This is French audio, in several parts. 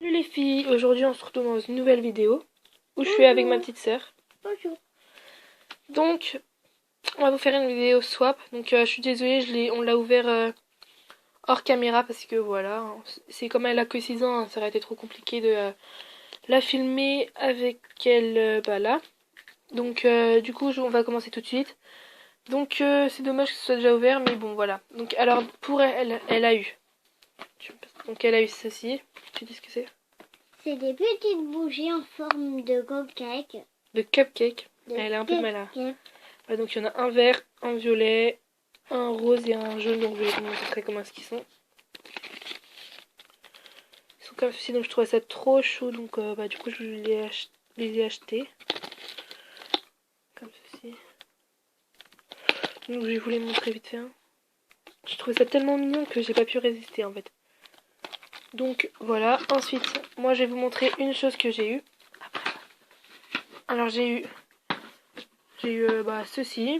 Salut les filles, aujourd'hui on se retrouve dans une nouvelle vidéo où je suis avec ma petite sœur. Bonjour. Donc on va vous faire une vidéo swap. Donc je suis désolée, on l'a ouvert hors caméra parce que voilà, c'est comme elle a que 6 ans, hein, ça aurait été trop compliqué de la filmer avec elle là. Donc du coup on va commencer tout de suite. Donc c'est dommage que ce soit déjà ouvert, mais bon voilà. Donc alors pour elle a eu. Donc elle a eu ceci. Tu dis ce que c'est? C'est des petites bougies en forme de cupcake. De cupcake. Elle a un peu de mal à... Ouais, donc il y en a un vert, un violet, un rose et un jaune. Donc je vais vous montrer comment est-ce qu'ils sont. Ils sont comme ceci, donc je trouvais ça trop chou. Donc du coup je les ai achetés. Comme ceci. Donc je vais vous les montrer vite fait. Je trouvais ça tellement mignon que j'ai pas pu résister en fait. Donc voilà. Ensuite, moi je vais vous montrer une chose que j'ai eue. Alors j'ai eu ceci.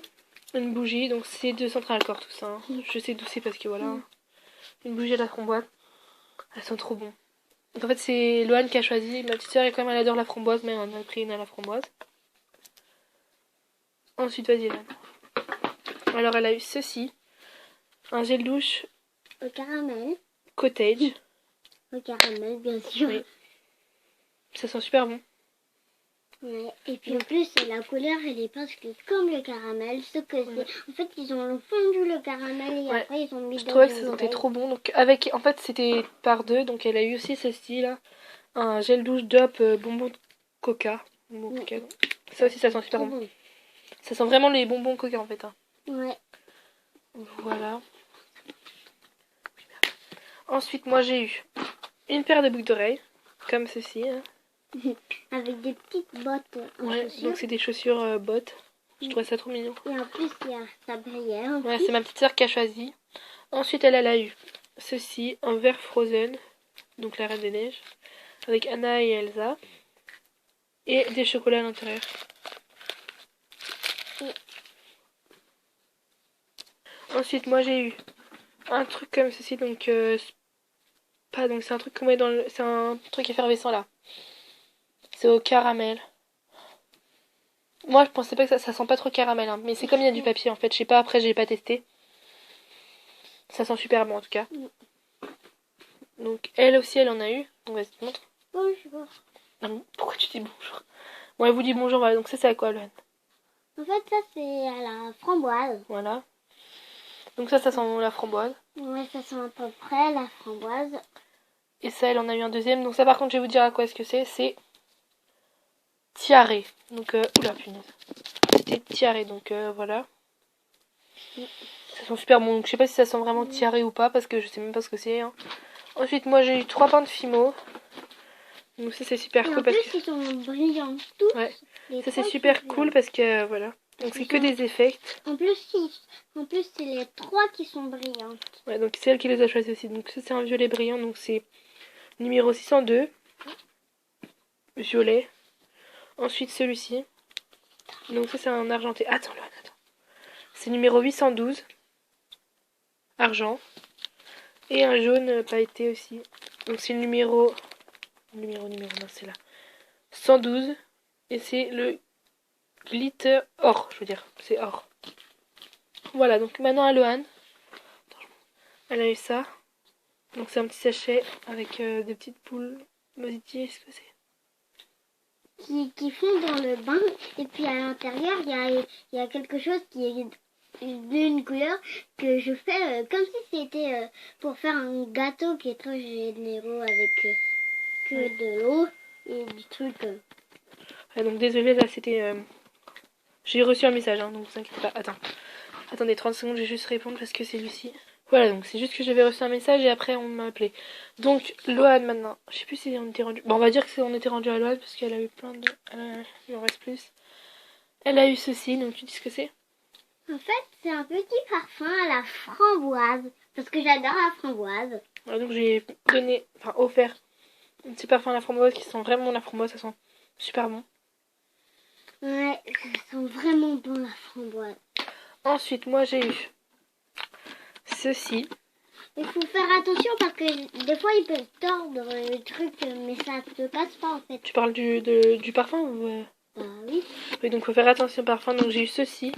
Une bougie, donc c'est de Central Corps tout ça. Je sais d'où c'est parce que voilà. Une bougie à la framboise. Elles sont trop bon. Donc en fait c'est Loane qui a choisi. Ma petite soeur quand même elle adore la framboise, mais on a pris une à la framboise. Ensuite vas-y Loane. Alors elle a eu ceci. Un gel douche. Au caramel. Cottage. Au caramel bien sûr. Oui. Ça sent super bon. Ouais. Et puis en plus la couleur elle est presque comme le caramel. Sauf que c'est... En fait ils ont fondu le caramel et après ils ont mis je trouvais que ça sentait trop bon. Donc avec, en fait c'était par deux. Donc elle a eu aussi ceci là. Un gel douche Dop bonbon coca. Bonbon coca. Ça aussi ça sent super bon. Ça sent vraiment les bonbons coca en fait. Ouais. Voilà. Ensuite moi j'ai eu une paire de boucles d'oreilles. Comme ceci. Avec des petites bottes en chaussures. Donc c'est des chaussures bottes. Je trouvais ça trop mignon. Et en plus il y a sa brillère. Ouais, c'est ma petite soeur qui a choisi. Ensuite elle a eu ceci, un verre Frozen. Donc la Reine des Neiges. Avec Anna et Elsa. Et des chocolats à l'intérieur. Ensuite moi j'ai eu un truc comme ceci. Donc donc c'est un truc qu'on met dans le... C'est un truc effervescent là. C'est au caramel. Moi je pensais pas que ça sent pas trop caramel, hein, mais c'est comme il y a du papier en fait, je sais pas, après j'ai pas testé. Ça sent super bon en tout cas. Donc elle aussi elle en a eu. Donc vas-y, te montre. Bonjour. Non, pourquoi tu dis bonjour? Bon, elle vous dit bonjour, voilà, donc ça c'est à quoi, Loane? En fait ça c'est à la framboise. Voilà. Donc ça sent la framboise. Ouais, ça sent à peu près la framboise. Et ça elle en a eu un deuxième. Donc ça par contre je vais vous dire à quoi est-ce que c'est. C'est tiare. Donc oula punaise. C'était tiare, donc voilà. Ça sent super bon. Donc je sais pas si ça sent vraiment tiare ou pas parce que je sais même pas ce que c'est. Hein. Ensuite moi j'ai eu 3 pains de Fimo. Donc ça c'est super cool parce que... ils sont brillants tous. Ouais. Ça c'est super cool parce que voilà. Donc c'est que des effets. En plus c'est les 3 qui sont brillants. Ouais, donc c'est elle qui les a choisis aussi. Donc ça c'est un violet brillant. Donc c'est numéro 602. Violet. Ensuite celui-ci. Donc ça c'est un argenté. Attends. C'est numéro 812. Argent. Et un jaune pailleté aussi. Donc c'est le numéro... non c'est là. 112. Et c'est le glitter or, je veux dire. C'est or. Voilà, donc maintenant à Loane. Elle a eu ça. Donc c'est un petit sachet avec des petites boules. Vas-y, est-ce que c'est qui font dans le bain. Et puis à l'intérieur, il y a quelque chose qui est d'une couleur que je fais comme si c'était pour faire un gâteau qui est très généreux avec que de l'eau et du truc. Ouais, donc désolé, là c'était... J'ai reçu un message, hein, donc vous inquiétez pas. Attendez 30 secondes, je vais juste répondre parce que c'est Lucie. Voilà, donc c'est juste que j'avais reçu un message et après on m'a appelé. Donc Loane maintenant, je sais plus si on était rendu... Bon, on va dire que on était rendu à Loane parce qu'elle a eu plein de... il en reste plus. Elle a eu ceci, donc tu dis ce que c'est? En fait, c'est un petit parfum à la framboise parce que j'adore la framboise. Ouais, donc j'ai offert un petit parfum à la framboise qui sent vraiment la framboise, ça sent super bon. Ouais, ça sent vraiment bon la framboise. Ensuite, moi j'ai eu ceci. Il faut faire attention parce que des fois ils peuvent tordre le truc, mais ça se casse pas en fait. Tu parles du parfum ou Oui. Oui, donc faut faire attention au parfum. Donc j'ai eu ceci.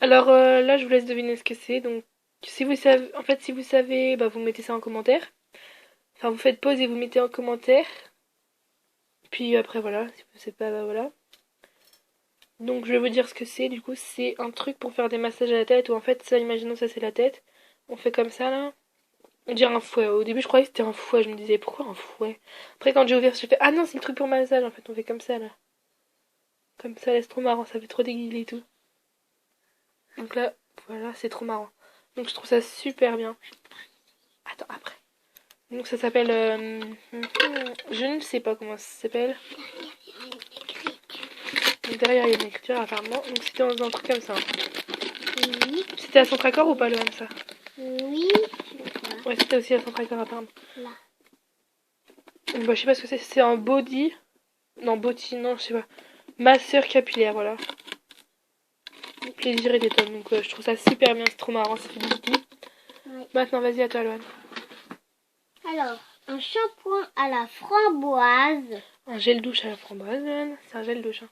Alors là, je vous laisse deviner ce que c'est. Donc si vous savez, en fait, si vous savez, bah, vous mettez ça en commentaire. Enfin, vous faites pause et vous mettez en commentaire. Puis après, voilà, si vous savez pas, bah voilà. Donc je vais vous dire ce que c'est. Du coup, c'est un truc pour faire des massages à la tête. Ou en fait, ça, imaginons ça, c'est la tête. On fait comme ça là. On dirait un fouet. Au début, je croyais que c'était un fouet. Je me disais, pourquoi un fouet? Après, quand j'ai ouvert, je fais, ah non, c'est le truc pour massage. En fait, on fait comme ça là. Comme ça, là, c'est trop marrant. Ça fait trop déguiler et tout. Donc là, voilà, c'est trop marrant. Donc je trouve ça super bien. Attends, après. Donc ça s'appelle... je ne sais pas comment ça s'appelle. Donc derrière, il y a une écriture apparemment. Donc c'était dans un truc comme ça. Oui. C'était à Centracor ou pas, Lohan, ça? Oui. Ouais, c'était aussi à Centracor apparemment. Là. Donc, bah, je sais pas ce que c'est. C'est un body. Non, body, non, je sais pas. Masseur capillaire, voilà. Plaisir et détente. Donc je trouve ça super bien, c'est trop marrant, ça fait du pipi. Oui. Maintenant, vas-y, à toi, Lohan. Alors, un shampoing à la framboise. Un gel douche à la framboise, Lohan. C'est un gel douche. Hein.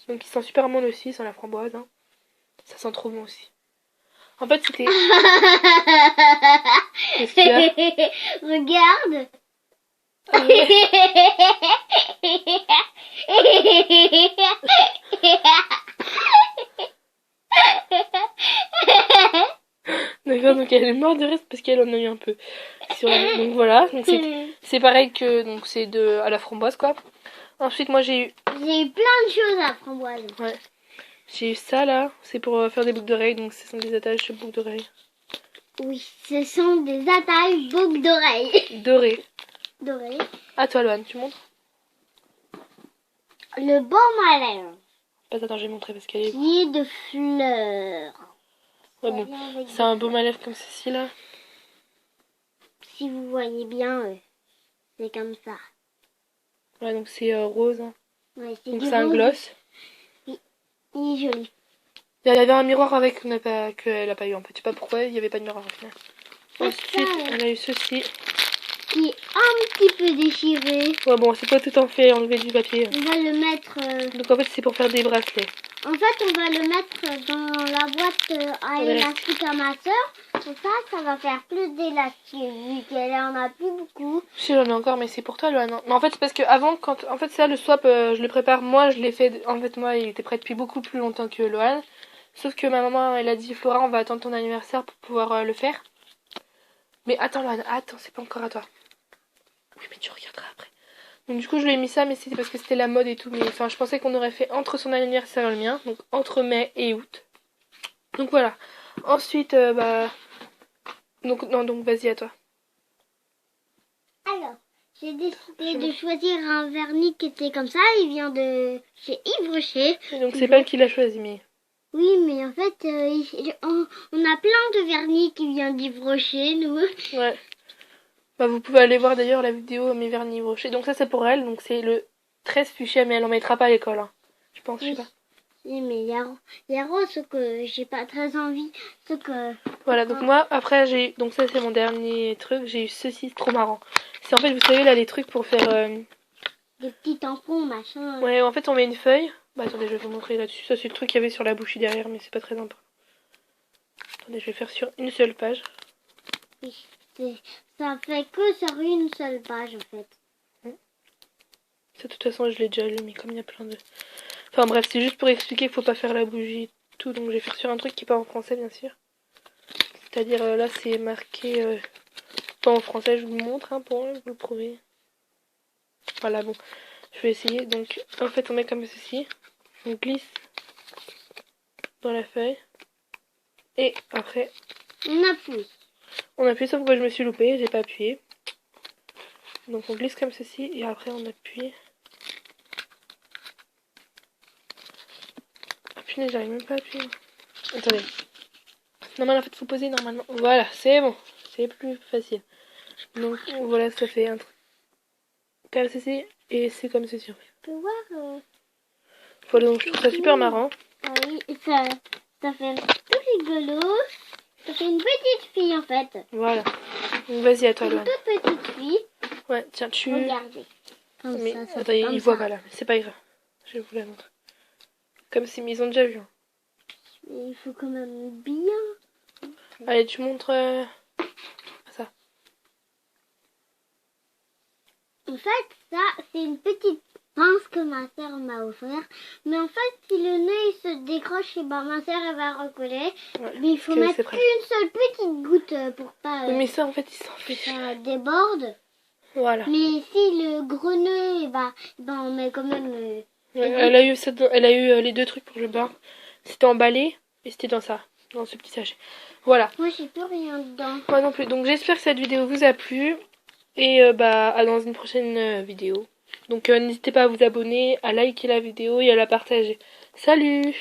Donc il sent super bon aussi, sans la framboise. Hein. Ça sent trop bon aussi. En fait, c'était... Qu'est-ce qu'il y a? Regarde. Ah ouais. D'accord, donc elle est morte de reste parce qu'elle en a eu un peu. Donc voilà, donc c'est pareil que... Donc c'est à la framboise, quoi. Ensuite, moi, j'ai eu... J'ai eu plein de choses à la framboise. Ouais. J'ai eu ça, là. C'est pour faire des boucles d'oreilles. Donc ce sont des attaches de boucles d'oreilles. Oui, ce sont des attaches boucles d'oreilles. Dorées. Dorées. À toi, Lohan, tu montres? Le baume à lèvres. Attends, je vais montrer parce qu'elle est... Qui est de fleurs. Ouais, bon. C'est un baume à lèvres comme ceci, là. Si vous voyez bien, c'est comme ça. Ouais, donc c'est rose. Hein. Ouais, Donc c'est un gloss. Il est joli. Il y avait un miroir avec qu'elle a pas eu en fait. Je sais pas pourquoi il n'y avait pas de miroir au final. Ensuite, elle a eu ceci. Qui est un petit peu déchiré. Ouais, bon, c'est pas tout en fait enlever du papier. On va le mettre... Donc en fait, c'est pour faire des bracelets. En fait, on va le mettre dans la boîte à élastique à ma soeur. Pour ça va faire plus d'élastique vu qu'elle en a plus beaucoup. Si j'en ai encore, mais c'est pour toi, Lohan. Mais en fait, c'est parce que avant, en fait, ça, le swap, je le prépare. Moi, je l'ai fait. En fait, moi, il était prêt depuis beaucoup plus longtemps que Lohan. Sauf que ma maman, elle a dit, Flora, on va attendre ton anniversaire pour pouvoir le faire. Mais attends, Lohan, attends, c'est pas encore à toi. Oui, mais tu regarderas après. Donc du coup, je lui ai mis ça, mais c'était parce que c'était la mode et tout. Mais enfin, je pensais qu'on aurait fait entre son anniversaire et le mien. Donc entre mai et août. Donc voilà. Ensuite, donc, non, donc vas-y, à toi. Alors, j'ai décidé de choisir un vernis qui était comme ça. Il vient de chez Yves Rocher. Et donc c'est pas elle qui l'a choisi, mais... Oui, mais en fait, on a plein de vernis qui viennent d'Yves Rocher, nous. Ouais. Bah, vous pouvez aller voir d'ailleurs la vidéo mes vernis Yves Rocher. Donc ça, c'est pour elle. Donc c'est le 13 fuchsia, mais elle en mettra pas à l'école. Hein. Je pense, je sais pas. Oui, mais il y a rose, ce que j'ai pas très envie. Ce que... Voilà, donc moi, après, j'ai eu... Donc ça, c'est mon dernier truc. J'ai eu ceci, c'est trop marrant. C'est en fait, vous savez, là, les trucs pour faire... Des petits tampons, machin. Ouais, en fait, on met une feuille. Bah, attendez, je vais vous montrer là-dessus. Ça, c'est le truc qu'il y avait sur la bouchie derrière, mais c'est pas très important. Attendez, je vais faire sur une seule page. Oui, ça fait que sur une seule page, en fait. Ça, de toute façon, je l'ai déjà lu, mais comme il y a plein de... Enfin bref, c'est juste pour expliquer qu'il faut pas faire la bougie et tout. Donc, je vais faire sur un truc qui est pas en français, bien sûr. C'est-à-dire, là, c'est marqué... pas en français, je vous montre, hein, pour vous le prouver. Voilà, bon. Je vais essayer. Donc, en fait, on met comme ceci. On glisse dans la feuille. Et après, On appuie. on appuie, sauf que je me suis loupée, j'ai pas appuyé. Donc on glisse comme ceci et après on appuie. Appuyez, j'arrive même pas à appuyer. Attendez. Normalement, en fait, faut poser normalement. Voilà, c'est bon. C'est plus facile. Donc voilà, ça fait un truc comme ceci et c'est comme ceci. Tu peux voir Voilà, donc je trouve ça super marrant. Ah oui, ça fait tout rigolo. Ça fait une petite fille en fait. Voilà. Donc vas-y, à toi, Une Loane. toute petite fille. Ouais, tiens, tu... Regardez. Comme Mais ça attends, fait comme il voit ça. pas là, mais c'est pas grave. Je vais vous la montrer. Comme si, mais ils ont déjà vu. Hein. Mais il faut quand même bien. Allez, tu montres ça. En fait, ça, c'est une petite pince que ma sœur m'a offert. Mais en fait, si le nez il se décroche, et ben ma sœur elle va recoller. Ouais, Mais il faut que mettre c'est prêt. qu'une seule petite goutte pour pas Oui, mais ça, en fait, ils s'en que fichent. ça déborde. Voilà. Mais si le gros nœud, ben on met quand même. Ouais, elle a eu, elle a eu les deux trucs pour le bain. C'était emballé et c'était dans ça, dans ce petit sachet. Voilà. Moi, j'ai plus rien dedans. Moi non plus. Donc j'espère que cette vidéo vous a plu. Et à dans une prochaine vidéo. Donc n'hésitez pas à vous abonner, à liker la vidéo et à la partager. Salut!